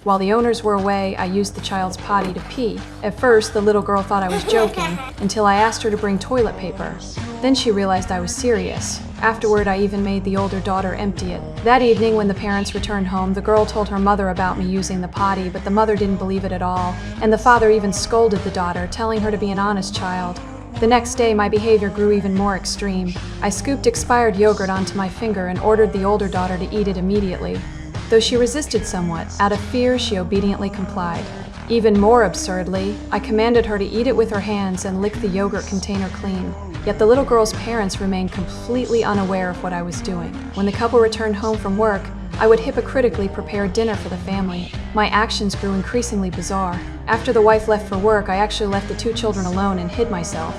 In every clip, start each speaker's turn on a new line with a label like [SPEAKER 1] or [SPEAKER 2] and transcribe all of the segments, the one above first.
[SPEAKER 1] While the owners were away, I used the child's potty to pee. At first, the little girl thought I was joking, until I asked her to bring toilet paper. Then she realized I was serious. Afterward, I even made the older daughter empty it. That evening, when the parents returned home, the girl told her mother about me using the potty, but the mother didn't believe it at all, and the father even scolded the daughter, telling her to be an honest child. The next day, my behavior grew even more extreme. I scooped expired yogurt onto my finger and ordered the older daughter to eat it immediately. Though she resisted somewhat, out of fear, she obediently complied. Even more absurdly, I commanded her to eat it with her hands and lick the yogurt container clean. Yet the little girl's parents remained completely unaware of what I was doing. When the couple returned home from work, I would hypocritically prepare dinner for the family. My actions grew increasingly bizarre. After the wife left for work, I actually left the two children alone and hid myself.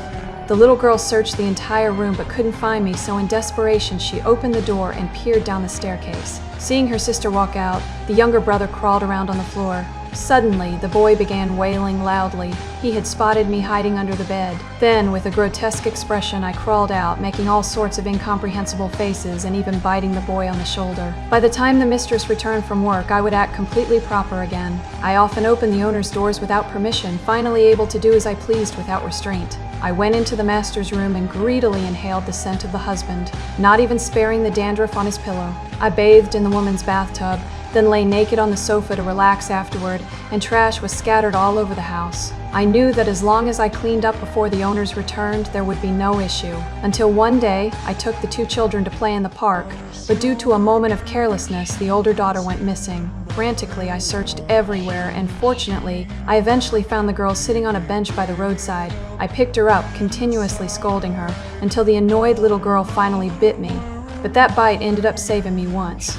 [SPEAKER 1] The little girl searched the entire room but couldn't find me, so in desperation, she opened the door and peered down the staircase. Seeing her sister walk out, the younger brother crawled around on the floor. Suddenly, the boy began wailing loudly. He had spotted me hiding under the bed. Then, with a grotesque expression, I crawled out, making all sorts of incomprehensible faces and even biting the boy on the shoulder. By the time the mistress returned from work, I would act completely proper again. I often opened the owner's doors without permission, finally able to do as I pleased without restraint. I went into the master's room and greedily inhaled the scent of the husband, not even sparing the dandruff on his pillow. I bathed in the woman's bathtub, then lay naked on the sofa to relax afterward, and trash was scattered all over the house. I knew that as long as I cleaned up before the owners returned, there would be no issue. Until one day, I took the two children to play in the park, but due to a moment of carelessness, the older daughter went missing. Frantically, I searched everywhere, and fortunately, I eventually found the girl sitting on a bench by the roadside. I picked her up, continuously scolding her, until the annoyed little girl finally bit me. But that bite ended up saving me once.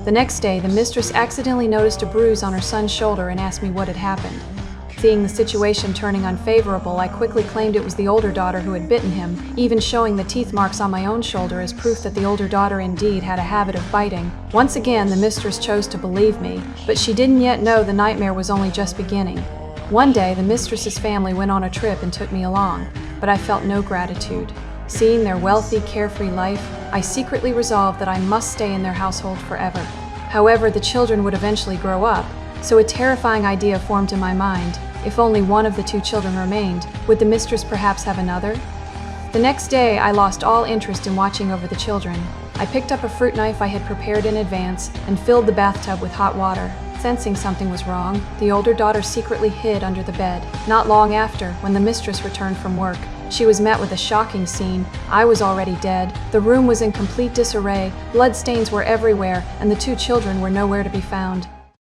[SPEAKER 1] The next day, the mistress accidentally noticed a bruise on her son's shoulder and asked me what had happened. Seeing the situation turning unfavorable, I quickly claimed it was the older daughter who had bitten him, even showing the teeth marks on my own shoulder as proof that the older daughter indeed had a habit of biting. Once again, the mistress chose to believe me, but she didn't yet know the nightmare was only just beginning. One day, the mistress's family went on a trip and took me along, but I felt no gratitude. Seeing their wealthy, carefree life, I secretly resolved that I must stay in their household forever. However, the children would eventually grow up, so a terrifying idea formed in my mind. If only one of the two children remained, would the mistress perhaps have another? The next day, I lost all interest in watching over the children. I picked up a fruit knife I had prepared in advance and filled the bathtub with hot water. Sensing something was wrong, the older daughter secretly hid under the bed. Not long after, when the mistress returned from work, she was met with a shocking scene. I was already dead. The room was in complete disarray, bloodstains were everywhere, and the two children were nowhere to be found.